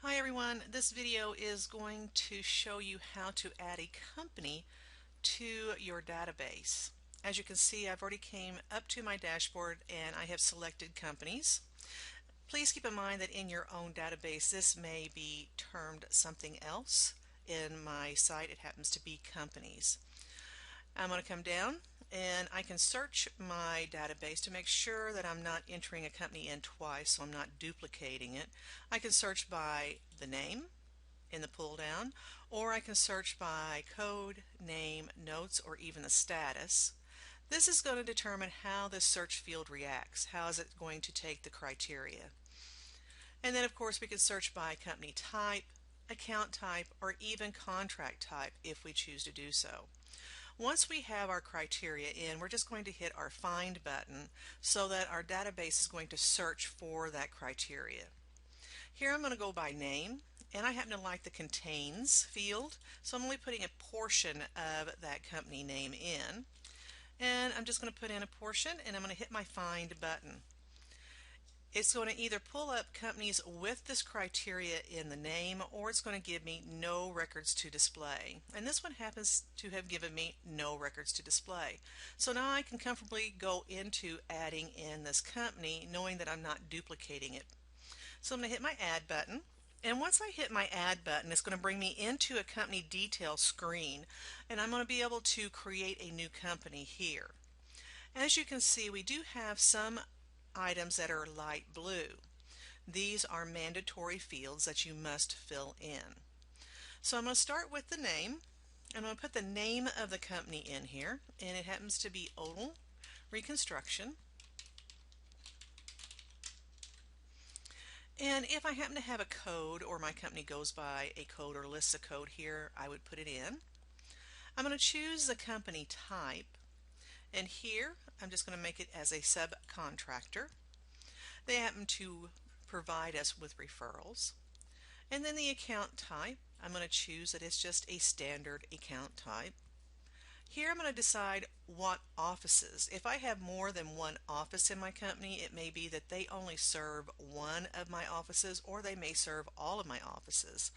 Hi everyone, this video is going to show you how to add a company to your database. As you can see, I've already came up to my dashboard and I have selected companies. Please keep in mind that in your own database this may be termed something else. In my site it happens to be companies. I'm going to come down and I can search my database to make sure that I'm not entering a company in twice, so I'm not duplicating it. I can search by the name in the pull down, or I can search by code, name, notes, or even the status. This is going to determine how this search field reacts. How is it going to take the criteria? And then of course we can search by company type, account type, or even contract type if we choose to do so. Once we have our criteria in, we're just going to hit our find button so that our database is going to search for that criteria. Here I'm going to go by name, and I happen to like the contains field, so I'm only putting a portion of that company name in. And I'm just going to put in a portion, and I'm going to hit my find button. It's going to either pull up companies with this criteria in the name, or it's going to give me no records to display. And this one happens to have given me no records to display. So now I can comfortably go into adding in this company knowing that I'm not duplicating it. So I'm going to hit my add button. And once I hit my add button, it's going to bring me into a company detail screen, and I'm going to be able to create a new company here. As you can see, we do have some items that are light blue. These are mandatory fields that you must fill in. So I'm going to start with the name. I'm going to put the name of the company in here, and it happens to be Odle Reconstruction. And if I happen to have a code, or my company goes by a code or lists a code here, I would put it in. I'm going to choose the company type, and here I'm just going to make it as a subcontractor. They happen to provide us with referrals. And then the account type, I'm going to choose that it's just a standard account type. Here I'm going to decide what offices. If I have more than one office in my company, it may be that they only serve one of my offices, or they may serve all of my offices.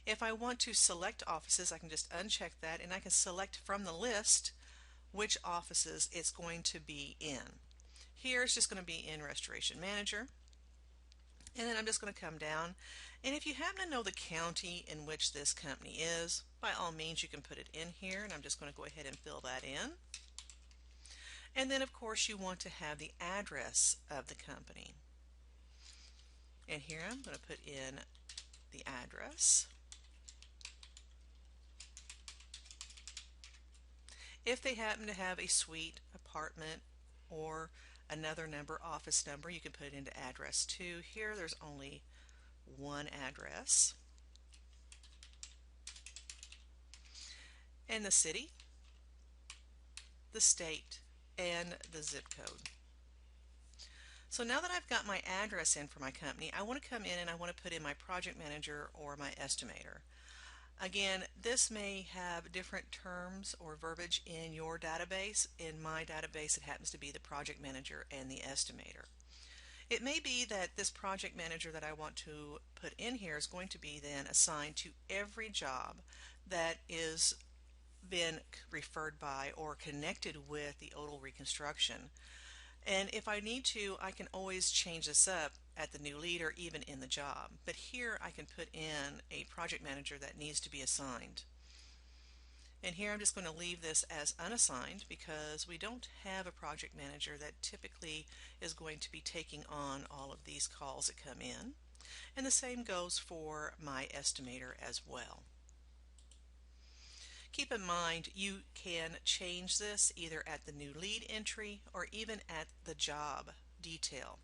If I want to select offices, I can just uncheck that, and I can select from the list which offices it's going to be in. Here it's just going to be in Restoration Manager. And then I'm just going to come down, and if you happen to know the county in which this company is, by all means you can put it in here, and I'm just going to go ahead and fill that in. And then of course you want to have the address of the company. And here I'm going to put in the address. If they happen to have a suite, apartment, or another number, office number, you can put it into address 2. Here there's only one address. And the city, the state, and the zip code. So now that I've got my address in for my company, I want to come in and I want to put in my project manager or my estimator. Again, this may have different terms or verbiage in your database. In my database, it happens to be the project manager and the estimator. It may be that this project manager that I want to put in here is going to be then assigned to every job that is been referred by or connected with the Odle Reconstruction. And if I need to, I can always change this up at the new lead or even in the job. But here I can put in a project manager that needs to be assigned. And here I'm just going to leave this as unassigned because we don't have a project manager that typically is going to be taking on all of these calls that come in. And the same goes for my estimator as well. Keep in mind you can change this either at the new lead entry or even at the job detail.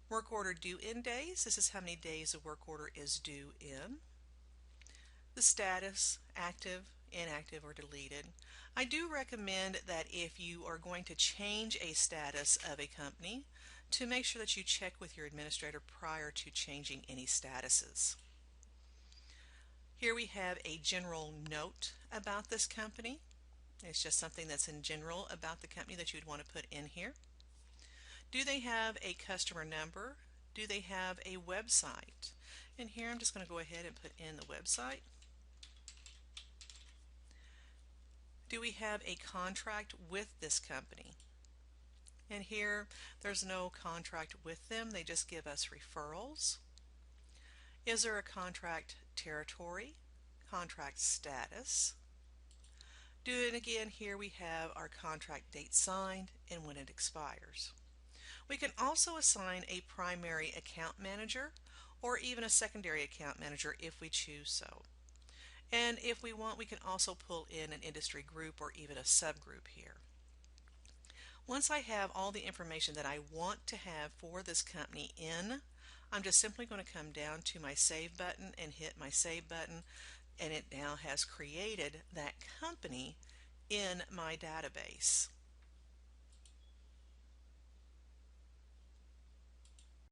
Work order due in days. This is how many days a work order is due in. The status, active, inactive, or deleted. I do recommend that if you are going to change a status of a company, to make sure that you check with your administrator prior to changing any statuses. Here we have a general note about this company. It's just something that's in general about the company that you'd want to put in here. Do they have a customer number? Do they have a website? And here I'm just going to go ahead and put in the website. Do we have a contract with this company? And here there's no contract with them, they just give us referrals. Is there a contract territory, contract status? And again, here we have our contract date signed and when it expires. We can also assign a primary account manager or even a secondary account manager if we choose so. And if we want, we can also pull in an industry group or even a subgroup here. Once I have all the information that I want to have for this company in, I'm just simply going to come down to my Save button and hit my Save button, and it now has created that company in my database.